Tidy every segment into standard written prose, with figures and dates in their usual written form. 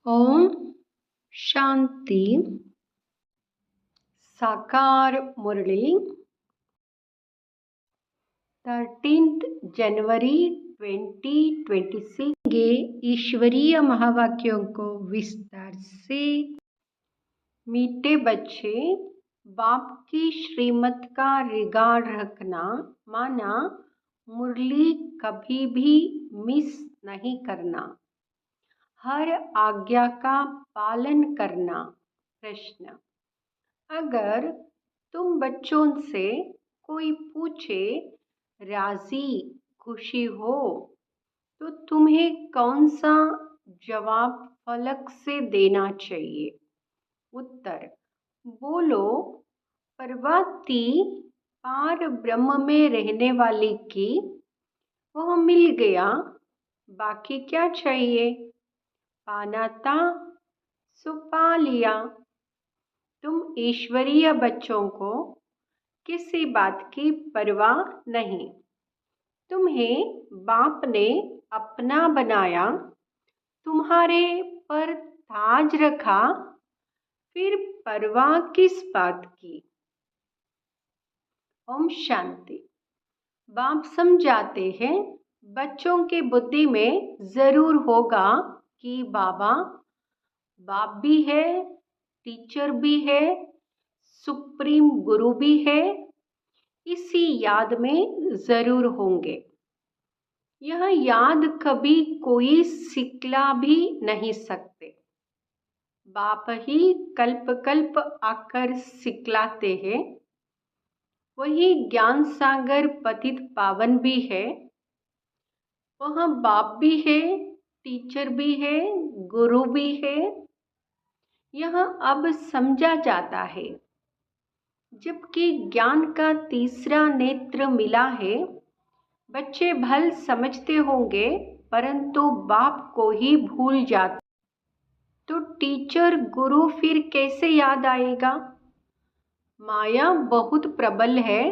ओम शांति। साकार मुरली 13 जनवरी 2026 के ईश्वरीय महावाक्यों को विस्तार से। मीठे बच्चे, बाप की श्रीमत का रिगार्ड रखना, माना मुरली कभी भी मिस नहीं करना, हर आज्ञा का पालन करना। प्रश्न: अगर तुम बच्चों से कोई पूछे राजी खुशी हो तो तुम्हें कौन सा जवाब फलक से देना चाहिए? उत्तर: बोलो, परवाती पार ब्रह्म में रहने वाली की वह मिल गया, बाकी क्या चाहिए? पाना था सो पा लिया। तुम ईश्वरीय बच्चों को किसी बात की परवाह नहीं। तुम्हें बाप ने अपना बनाया, तुम्हारे पर ताज रखा, फिर परवाह किस बात की? ओम शांति। बाप समझाते हैं, बच्चों के बुद्धि में जरूर होगा कि बाबा बाप भी है, टीचर भी है, सुप्रीम गुरु भी है। इसी याद में जरूर होंगे। यह याद कभी कोई सिखला भी नहीं सकते। बाप ही कल्प कल्प आकर सिखलाते हैं। वही ज्ञान सागर पतित पावन भी है। वह बाप भी है, टीचर भी है, गुरु भी है। यह अब समझा जाता है। जबकि ज्ञान का तीसरा नेत्र मिला है, बच्चे भल समझते होंगे परंतु बाप को ही भूल जाते। तो टीचर गुरु फिर कैसे याद आएगा? माया बहुत प्रबल है,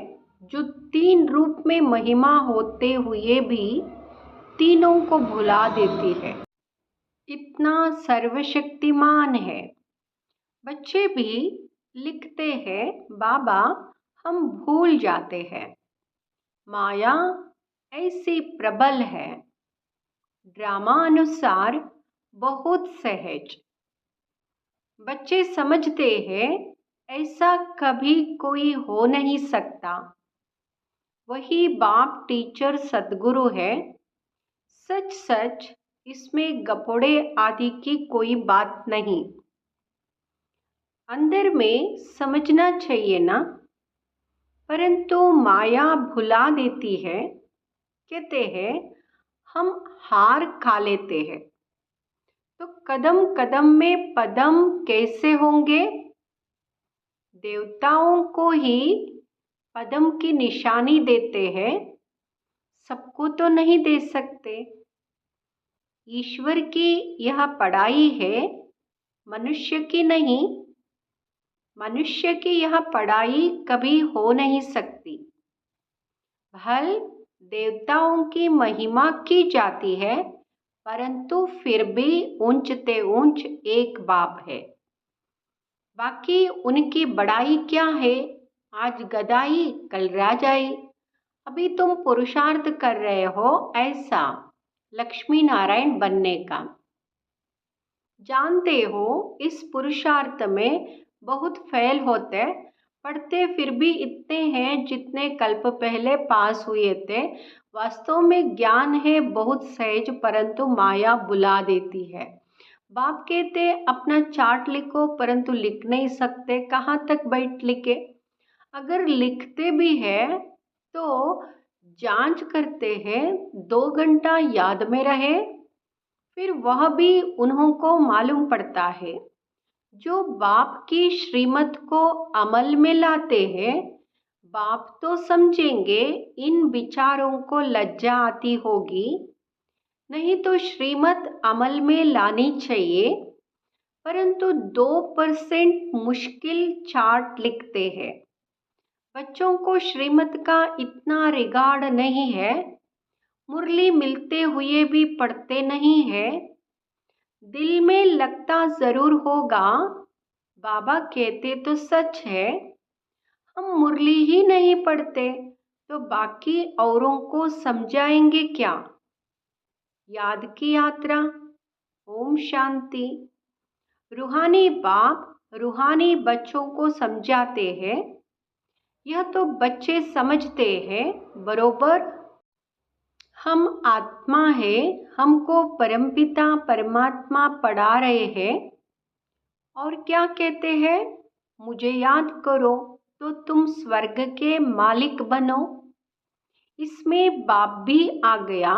जो 3 रूप में महिमा होते हुए भी तीनों को भुला देती है। इतना सर्वशक्तिमान है। बच्चे भी लिखते हैं, बाबा हम भूल जाते हैं। माया ऐसी प्रबल है, ड्रामा अनुसार बहुत सहज। बच्चे समझते हैं ऐसा कभी कोई हो नहीं सकता। वही बाप टीचर सदगुरु है। सच सच इसमें गपोड़े आदि की कोई बात नहीं। अंदर में समझना चाहिए ना, परंतु माया भुला देती है। कहते हैं हम हार खा लेते हैं, तो कदम कदम में पदम कैसे होंगे? देवताओं को ही पदम की निशानी देते हैं, सबको तो नहीं दे सकते। ईश्वर की यह पढ़ाई है, मनुष्य की नहीं। मनुष्य की यह पढ़ाई कभी हो नहीं सकती। भल देवताओं की महिमा की जाती है, परंतु फिर भी ऊंचते ऊंच एक बाप है। बाकी उनकी बड़ाई क्या है? आज गदाई कल राजाई। अभी तुम पुरुषार्थ कर रहे हो ऐसा लक्ष्मी नारायण बनने का। जानते हो इस पुरुषार्थ में बहुत फेल होते, पढ़ते फिर भी इतने हैं जितने कल्प पहले पास हुए थे। वास्तव में ज्ञान है बहुत सहज, परंतु माया बुला देती है। बाप कहते अपना चार्ट लिखो, परंतु लिख नहीं सकते। कहाँ तक बैठ लिखे? अगर लिखते भी है तो जांच करते हैं 2 घंटा याद में रहे, फिर वह भी उन्हों को मालूम पड़ता है। जो बाप की श्रीमत को अमल में लाते हैं, बाप तो समझेंगे इन विचारों को लज्जा आती होगी, नहीं तो श्रीमत अमल में लानी चाहिए। परंतु 2% मुश्किल चार्ट लिखते हैं। बच्चों को श्रीमत का इतना रिगार्ड नहीं है, मुरली मिलते हुए भी पढ़ते नहीं है। दिल में लगता ज़रूर होगा, बाबा कहते तो सच है, हम मुरली ही नहीं पढ़ते तो बाकी औरों को समझाएंगे क्या। याद की यात्रा। ओम शांति। रूहानी बाप रूहानी बच्चों को समझाते हैं। यह तो बच्चे समझते हैं बरोबर। हम आत्मा है, हमको परमपिता परमात्मा पढ़ा रहे हैं और क्या कहते हैं, मुझे याद करो तो तुम स्वर्ग के मालिक बनो। इसमें बाप भी आ गया,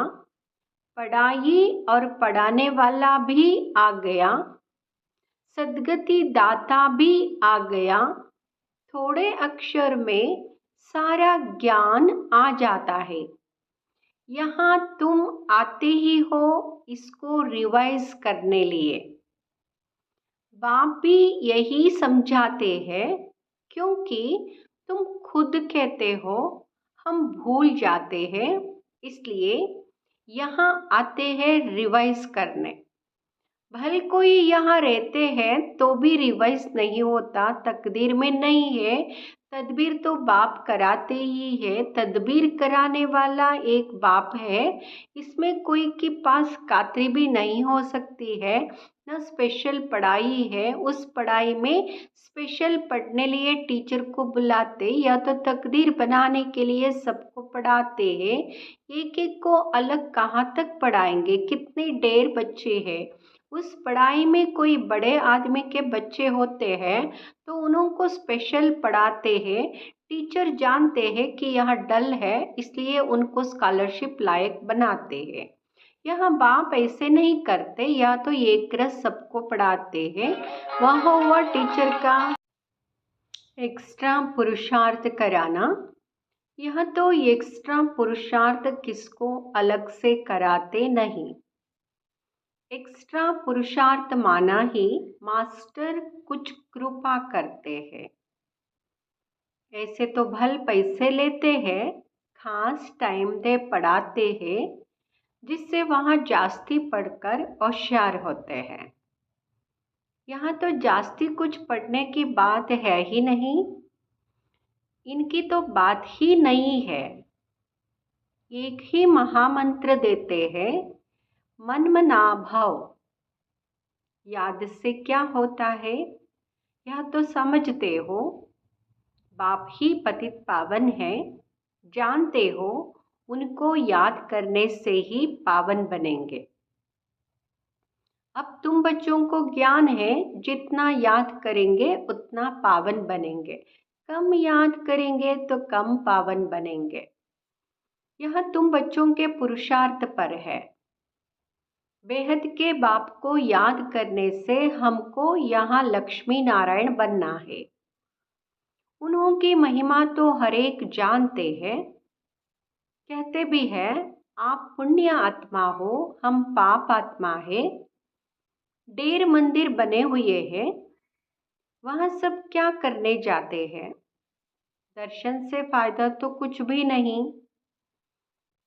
पढ़ाई और पढ़ाने वाला भी आ गया, सद्गति दाता भी आ गया। थोड़े अक्षर में सारा ज्ञान आ जाता है। यहाँ तुम आते ही हो इसको रिवाइज करने लिए। बाप भी यही समझाते हैं, क्योंकि तुम खुद कहते हो हम भूल जाते हैं, इसलिए यहाँ आते हैं रिवाइज करने। भले कोई यहाँ रहते हैं तो भी रिवाइज नहीं होता, तकदीर में नहीं है। तदबीर तो बाप कराते ही है, तदबीर कराने वाला एक बाप है। इसमें कोई के पास कातरी भी नहीं हो सकती है, न स्पेशल पढ़ाई है। उस पढ़ाई में स्पेशल पढ़ने लिए टीचर को बुलाते या तो तकदीर बनाने के लिए सबको पढ़ाते हैं। एक एक को अलग कहाँ तक पढ़ाएंगे, कितने ढेर बच्चे हैं। उस पढ़ाई में कोई बड़े आदमी के बच्चे होते हैं तो उनको स्पेशल पढ़ाते हैं। टीचर जानते हैं कि यह डल है, इसलिए उनको स्कॉलरशिप लायक बनाते हैं। यह बाप ऐसे नहीं करते, या तो एक रस सबको पढ़ाते हैं। वह हुआ टीचर का एक्स्ट्रा पुरुषार्थ कराना। यह तो एक्स्ट्रा पुरुषार्थ किसको अलग से कराते नहीं। एक्स्ट्रा पुरुषार्थ माना ही मास्टर कुछ कृपा करते हैं। ऐसे तो भल पैसे लेते हैं, खास टाइम दे पढ़ाते हैं, जिससे वहाँ जास्ती पढ़कर होशियार होते हैं। यहाँ तो जास्ती कुछ पढ़ने की बात है ही नहीं, इनकी तो बात ही नहीं है। एक ही महामंत्र देते हैं, मन मना भव। याद से क्या होता है, यह तो समझते हो। बाप ही पतित पावन है, जानते हो उनको याद करने से ही पावन बनेंगे। अब तुम बच्चों को ज्ञान है, जितना याद करेंगे उतना पावन बनेंगे, कम याद करेंगे तो कम पावन बनेंगे। यह तुम बच्चों के पुरुषार्थ पर है। बेहद के बाप को याद करने से हमको यहाँ लक्ष्मी नारायण बनना है। उन्होंने महिमा तो हर एक जानते हैं। कहते भी है, आप पुण्य आत्मा हो, हम पाप आत्मा है। ढेर मंदिर बने हुए हैं, वहाँ सब क्या करने जाते हैं। दर्शन से फायदा तो कुछ भी नहीं।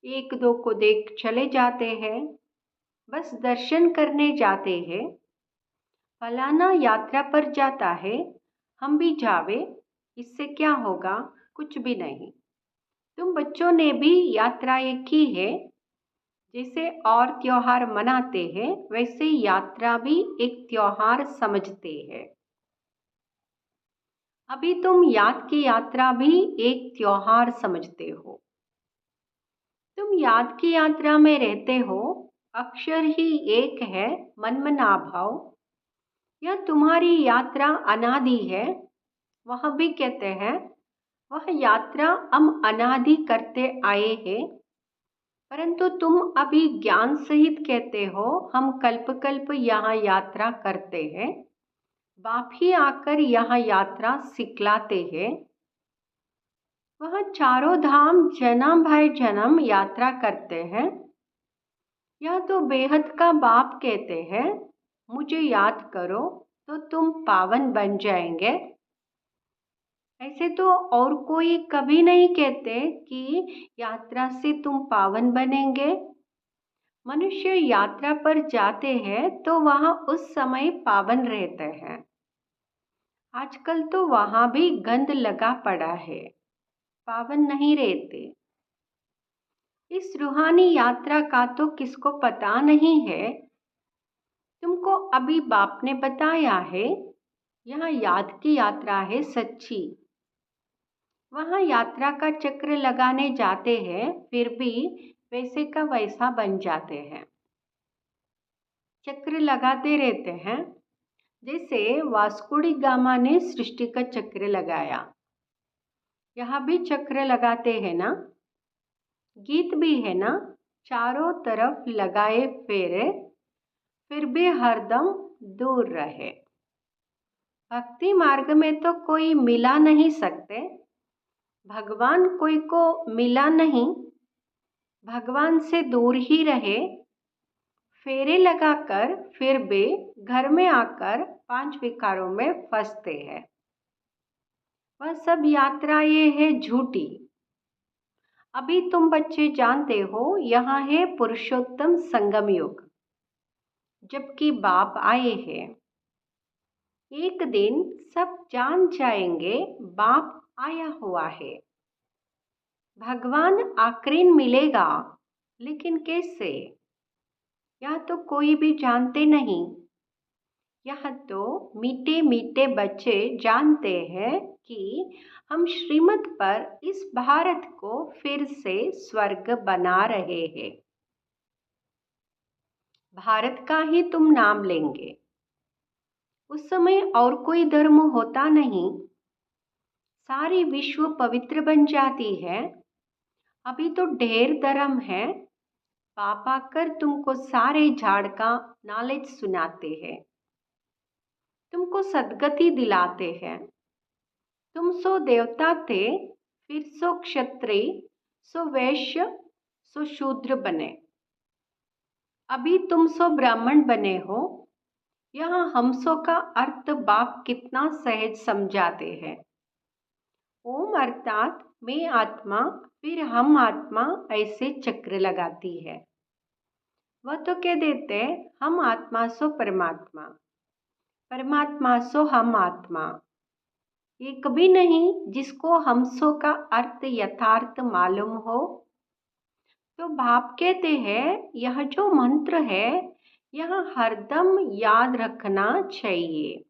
एक दो को देख चले जाते हैं, बस दर्शन करने जाते हैं। फलाना यात्रा पर जाता है, हम भी जावे, इससे क्या होगा, कुछ भी नहीं। तुम बच्चों ने भी यात्राएं की है। जैसे और त्योहार मनाते हैं, वैसे यात्रा भी एक त्योहार समझते हैं। अभी तुम याद की यात्रा भी एक त्योहार समझते हो। तुम याद की यात्रा में रहते हो, अक्षर ही एक है, मनमना भाव। यह तुम्हारी यात्रा अनादि है। वह भी कहते हैं, वह यात्रा हम अनादि करते आए हैं, परंतु तुम अभी ज्ञान सहित कहते हो हम कल्प कल्प यहाँ यात्रा करते हैं। बाप ही आकर यहाँ यात्रा सिखलाते हैं। वह चारों धाम जन्म भाई जन्म यात्रा करते हैं। यह तो बेहद का बाप कहते हैं, मुझे याद करो तो तुम पावन बन जाएंगे। ऐसे तो और कोई कभी नहीं कहते कि यात्रा से तुम पावन बनेंगे। मनुष्य यात्रा पर जाते हैं तो वहाँ उस समय पावन रहते हैं। आजकल तो वहाँ भी गंद लगा पड़ा है, पावन नहीं रहते। इस रूहानी यात्रा का तो किसको पता नहीं है। तुमको अभी बाप ने बताया है, यहाँ याद की यात्रा है सच्ची। वहाँ यात्रा का चक्र लगाने जाते हैं, फिर भी वैसे का वैसा बन जाते हैं। चक्र लगाते रहते हैं, जैसे वास्को डी गामा ने सृष्टि का चक्र लगाया। यहाँ भी चक्र लगाते हैं ना। गीत भी है ना, चारों तरफ लगाए फेरे, फिर भी हरदम दूर रहे। भक्ति मार्ग में तो कोई मिला नहीं सकते, भगवान कोई को मिला नहीं, भगवान से दूर ही रहे। फेरे लगाकर फिर भी घर में आकर 5 विकारों में फंसते हैं। वह सब यात्राएं है झूठी। अभी तुम बच्चे जानते हो, यहाँ है पुरुषोत्तम संगम युग, जबकि बाप आए हैं। एक दिन सब जान जाएंगे बाप आया हुआ है। भगवान आखिरीन मिलेगा, लेकिन कैसे, यह तो कोई भी जानते नहीं। यह तो मीठे मीठे बच्चे जानते हैं कि हम श्रीमत पर इस भारत को फिर से स्वर्ग बना रहे हैं। भारत का ही तुम नाम लेंगे। उस समय और कोई धर्म होता नहीं, सारी विश्व पवित्र बन जाती है। अभी तो ढेर धर्म है। पापा कर तुमको सारे झाड़ का नॉलेज सुनाते हैं, तुमको सद्गति दिलाते हैं। तुम सो देवता थे, फिर सो क्षत्रिय, सो वैश्य, सो शूद्र बने। अभी तुम सो ब्राह्मण बने हो। यहाँ हमसो का अर्थ बाप कितना सहज समझाते हैं। ओम अर्थात मैं आत्मा, फिर हम आत्मा, ऐसे चक्र लगाती है। वह तो कह देते हम आत्मा सो परमात्मा, परमात्मा सो हम आत्मा। ये कभी नहीं जिसको हमसो का अर्थ यथार्थ मालूम हो। तो बाप कहते हैं यह जो मंत्र है, यह हरदम याद रखना चाहिए।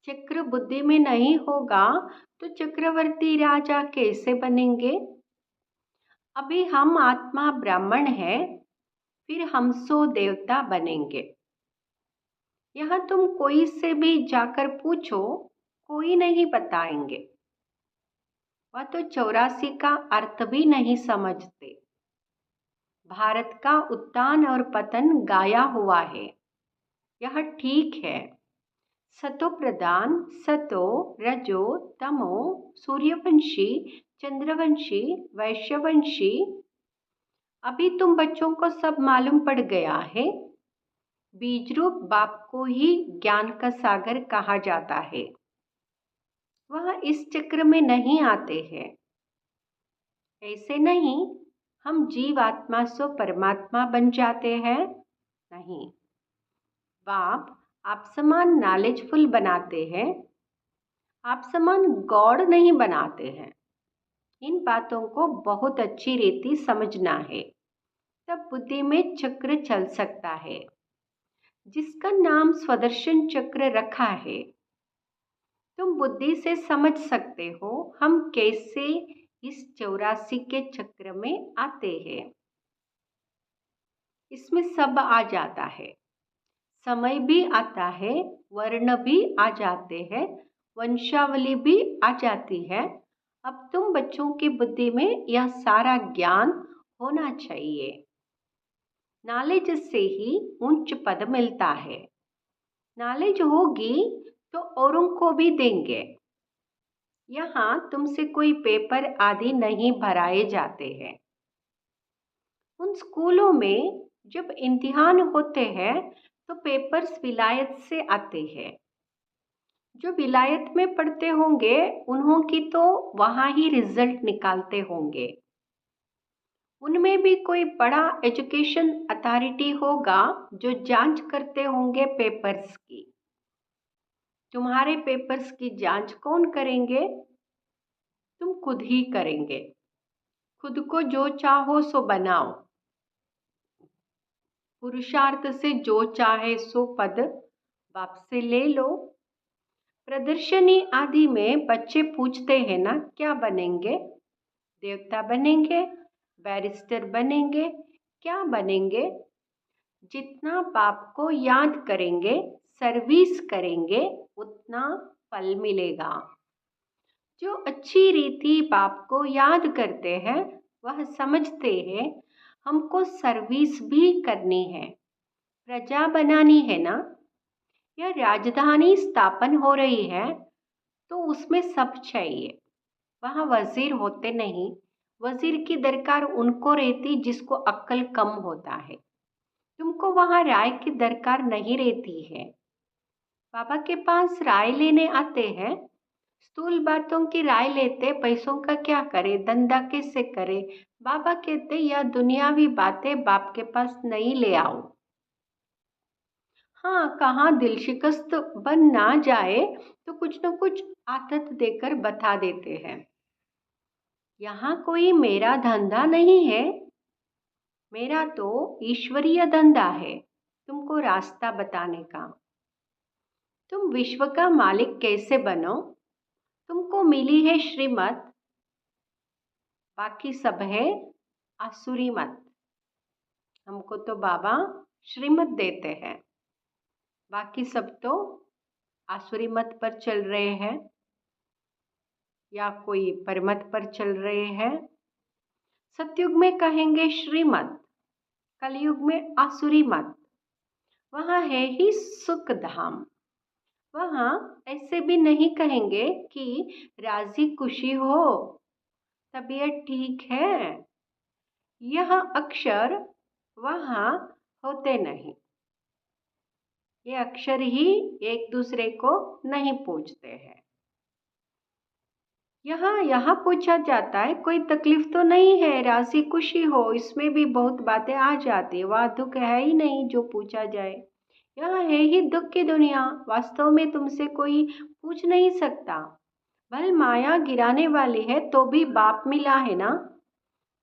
चक्र बुद्धि में नहीं होगा तो चक्रवर्ती राजा कैसे बनेंगे। अभी हम आत्मा ब्राह्मण है, फिर हम सो देवता बनेंगे। यहाँ तुम कोई से भी जाकर पूछो, कोई नहीं बताएंगे। वह तो 84 का अर्थ भी नहीं समझते। भारत का उत्थान और पतन गाया हुआ है, यह ठीक है। सतो प्रधान, सतो रजो तमो, सूर्यवंशी, चंद्रवंशी, वैश्यवंशी। अभी तुम बच्चों को सब मालूम पड़ गया है। बीज रूप बाप को ही ज्ञान का सागर कहा जाता है। वह इस चक्र में नहीं आते हैं। ऐसे नहीं हम जीव आत्मा सो परमात्मा बन जाते हैं, नहीं। बाप आप समान नॉलेजफुल बनाते हैं, आप समान गॉड नहीं बनाते हैं। इन बातों को बहुत अच्छी रीति समझना है, तब बुद्धि में चक्र चल सकता है, जिसका नाम स्वदर्शन चक्र रखा है। तुम बुद्धि से समझ सकते हो हम कैसे इस 84 के चक्र में आते हैं। इसमें सब आ जाता है, समय भी आता है, वर्ण भी आ जाते हैं, वंशावली भी आ जाती है। अब तुम बच्चों की बुद्धि में यह सारा ज्ञान होना चाहिए। नॉलेज से ही उच्च पद मिलता है। नॉलेज होगी तो औरों को भी देंगे। यहाँ तुमसे कोई पेपर आदि नहीं भराए जाते हैं। उन स्कूलों में जब इम्तिहान होते हैं तो पेपर्स विलायत से आते हैं। जो विलायत में पढ़ते होंगे उन्हों की तो वहाँ ही रिजल्ट निकालते होंगे। उनमें भी कोई बड़ा एजुकेशन अथॉरिटी होगा जो जांच करते होंगे पेपर्स की। तुम्हारे पेपर्स की जांच कौन करेंगे? तुम खुद ही करेंगे। खुद को जो चाहो सो बनाओ। पुरुषार्थ से जो चाहे सो पद बाप से ले लो। प्रदर्शनी आदि में बच्चे पूछते हैं ना, क्या बनेंगे? देवता बनेंगे, बैरिस्टर बनेंगे, क्या बनेंगे? जितना बाप को याद करेंगे, सर्विस करेंगे, उतना फल मिलेगा। जो अच्छी रीति बाप को याद करते हैं वह समझते हैं हमको सर्विस भी करनी है, प्रजा बनानी है ना। यह राजधानी स्थापन हो रही है तो उसमें सब चाहिए। वहाँ वजीर होते नहीं, वजीर की दरकार उनको रहती जिसको अक्ल कम होता है। तुमको वहाँ राय की दरकार नहीं रहती है। बाबा के पास राय लेने आते हैं, स्थूल बातों की राय लेते, पैसों का क्या करे, धंधा कैसे करे। बाबा कहते यह दुनियावी बातें बाप के पास नहीं ले आओ। हाँ, कहाँ दिल शिकस्त बन ना जाए तो कुछ न कुछ आदत देकर बता देते हैं। यहाँ कोई मेरा धंधा नहीं है, मेरा तो ईश्वरीय धंधा है तुमको रास्ता बताने का। तुम विश्व का मालिक कैसे बनो? तुमको मिली है श्रीमत, बाकी सब है आसुरी मत। हमको तो बाबा श्रीमत देते हैं, बाकी सब तो आसुरी मत पर चल रहे हैं या कोई परमत पर चल रहे हैं। सतयुग में कहेंगे श्रीमत, कलयुग में आसुरी मत। वहाँ है ही सुख धाम। वहाँ ऐसे भी नहीं कहेंगे कि राजी खुशी हो, तबीयत ठीक है। यह अक्षर वहाँ होते नहीं। ये अक्षर ही एक दूसरे को नहीं पूछते हैं। यहाँ पूछा जाता है कोई तकलीफ तो नहीं है, राजी खुशी हो, इसमें भी बहुत बातें आ जाती है। वहाँ दुख है ही नहीं जो पूछा जाए। यहाँ है ही दुख की दुनिया, वास्तव में तुमसे कोई पूछ नहीं सकता। भल माया गिराने वाली है तो भी बाप मिला है ना।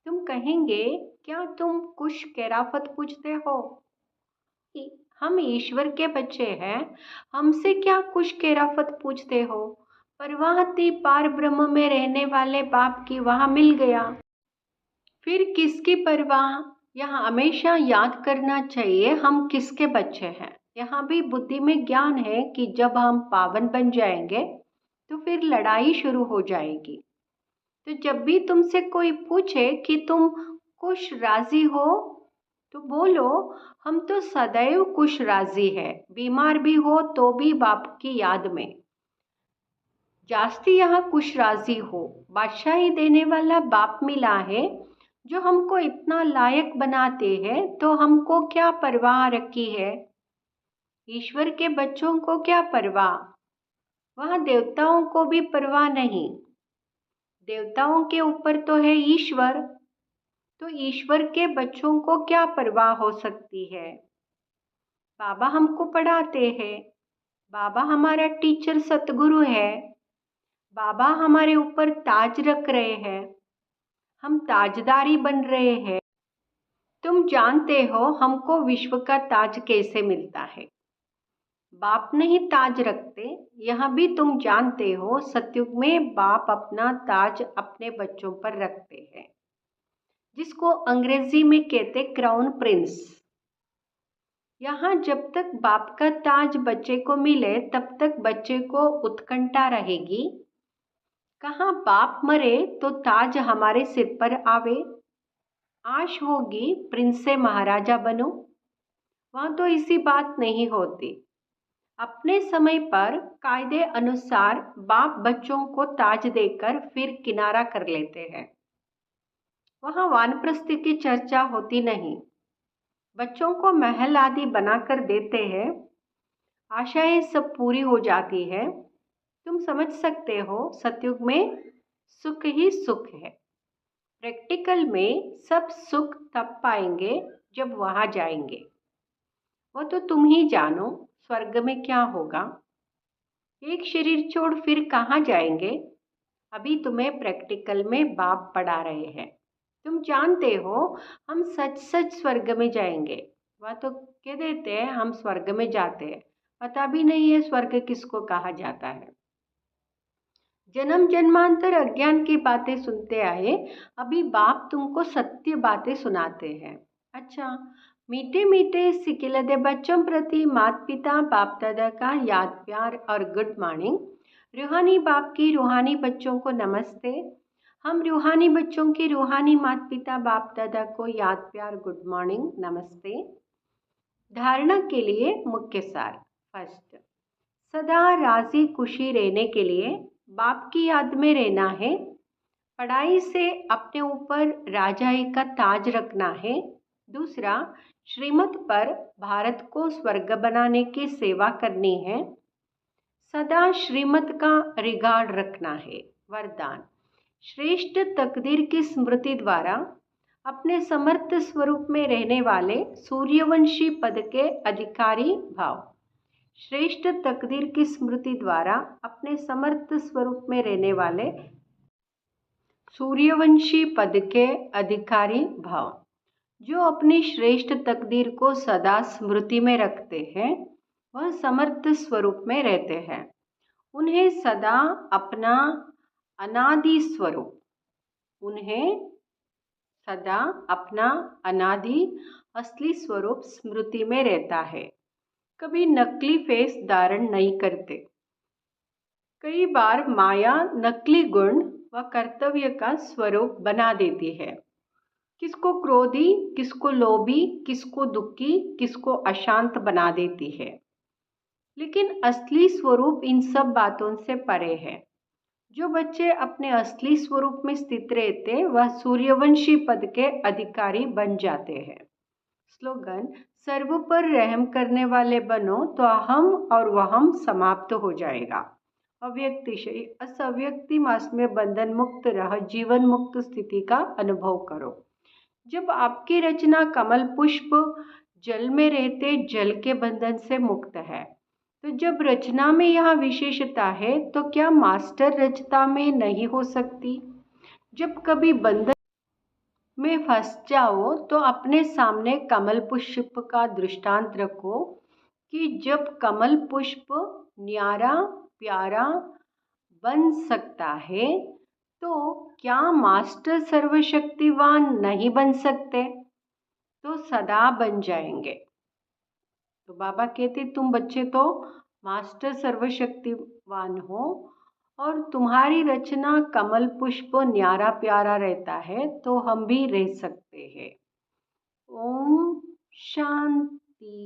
तुम कहेंगे क्या तुम कुछ केराफत पूछते हो? हम ईश्वर के बच्चे हैं, हमसे क्या कुछ केराफत पूछते हो? परवाहती पार ब्रह्म में रहने वाले बाप की वहाँ मिल गया, फिर किसकी परवाह? यहाँ हमेशा याद करना चाहिए हम किसके बच्चे हैं। यहाँ भी बुद्धि में ज्ञान है कि जब हम पावन बन जाएंगे तो फिर लड़ाई शुरू हो जाएगी। तो जब भी तुमसे कोई पूछे कि तुम खुश राजी हो तो बोलो हम तो सदैव खुश राजी है, बीमार भी हो तो भी बाप की याद में। जास्ती यहाँ खुश राजी हो, बादशाही देने वाला बाप मिला है जो हमको इतना लायक बनाते हैं, तो हमको क्या परवाह रखी है? ईश्वर के बच्चों को क्या परवाह? वहाँ देवताओं को भी परवाह नहीं। देवताओं के ऊपर तो है ईश्वर, तो ईश्वर के बच्चों को क्या परवाह हो सकती है? बाबा हमको पढ़ाते हैं, बाबा हमारा टीचर सतगुरु है, बाबा हमारे ऊपर ताज रख रहे हैं, हम ताजदारी बन रहे हैं। तुम जानते हो हमको विश्व का ताज कैसे मिलता है? बाप नहीं ताज रखते। यह भी तुम जानते हो सतयुग में बाप अपना ताज अपने बच्चों पर रखते हैं, जिसको अंग्रेजी में कहते क्राउन प्रिंस। यहाँ जब तक बाप का ताज बच्चे को मिले तब तक बच्चे को उत्कंठा रहेगी, कहाँ बाप मरे तो ताज हमारे सिर पर आवे। आश होगी प्रिंस से महाराजा बनो। वहाँ तो ऐसी बात नहीं होती। अपने समय पर कायदे अनुसार बाप बच्चों को ताज देकर फिर किनारा कर लेते हैं। वहाँ वानप्रस्थी की चर्चा होती नहीं। बच्चों को महल आदि बनाकर देते हैं, आशाएं सब पूरी हो जाती है। तुम समझ सकते हो सतयुग में सुख ही सुख है। प्रैक्टिकल में सब सुख तब पाएंगे जब वहाँ जाएंगे। वो तो तुम ही जानो स्वर्ग में क्या होगा। एक शरीर छोड़ फिर कहाँ जाएंगे? अभी तुम्हें प्रैक्टिकल में बाप पढ़ा रहे हैं। तुम जानते हो हम सच सच स्वर्ग में जाएंगे। वह तो कह देते हैं हम स्वर्ग में जाते हैं, पता भी नहीं है स्वर्ग किसको कहा जाता है। जन्म जन्मांतर अज्ञान की बातें सुनते आए, अभी बाप तुमको सत्य बातें सुनाते हैं। अच्छा, मीठे मीठे सिकिलदे बच्चों प्रति माता पिता बाप दादा का याद प्यार और गुड मॉर्निंग। रूहानी बाप की रूहानी बच्चों को नमस्ते। हम रूहानी बच्चों के रूहानी माता पिता बाप दादा को याद प्यार गुड मॉर्निंग नमस्ते। धारणा के लिए मुख्य सार। फर्स्ट, सदा राजी खुशी रहने के लिए बाप की याद में रहना है। पढ़ाई से अपने ऊपर राजाई का ताज रखना है। दूसरा, श्रीमत पर भारत को स्वर्ग बनाने की सेवा करनी है। सदा श्रीमत का रिगार्ड रखना है। वरदान, श्रेष्ठ तकदीर की स्मृति द्वारा अपने समर्थ स्वरूप में रहने वाले सूर्यवंशी पद के अधिकारी भाव। श्रेष्ठ तकदीर की स्मृति द्वारा अपने समर्थ स्वरूप में रहने वाले सूर्यवंशी पद के अधिकारी भाव। जो अपनी श्रेष्ठ तकदीर को सदा स्मृति में रखते हैं वह समर्थ स्वरूप में रहते हैं। उन्हें सदा अपना अनादि स्वरूप असली स्वरूप स्मृति में रहता है। कभी नकली फेस धारण नहीं करते। कई बार माया नकली गुण व कर्तव्य का स्वरूप बना देती है। किसको क्रोधी, किसको लोभी, किसको दुखी, किसको अशांत बना देती है। लेकिन असली स्वरूप इन सब बातों से परे है। जो बच्चे अपने असली स्वरूप में स्थित रहते वह सूर्यवंशी पद के अधिकारी बन जाते हैं। स्लोगन, सर्व पर रहम करने वाले बनो तो अहम और वहम समाप्त हो जाएगा। अव्यक्तिशय अस अव्यक्ति मास में बंधन मुक्त रह जीवन मुक्त स्थिति का अनुभव करो। जब आपकी रचना कमल पुष्प जल में रहते जल के बंधन से मुक्त है, तो जब रचना में यह विशेषता है तो क्या मास्टर रचना में नहीं हो सकती? जब कभी बंधन में फंस जाओ तो अपने सामने कमल पुष्प का दृष्टांत रखो कि जब कमल पुष्प न्यारा प्यारा बन सकता है तो क्या मास्टर सर्वशक्तिवान नहीं बन सकते? तो सदा बन जाएंगे। तो बाबा कहते तुम बच्चे तो मास्टर सर्वशक्तिवान हो और तुम्हारी रचना कमल पुष्प न्यारा प्यारा रहता है तो हम भी रह सकते हैं। ओम शांति।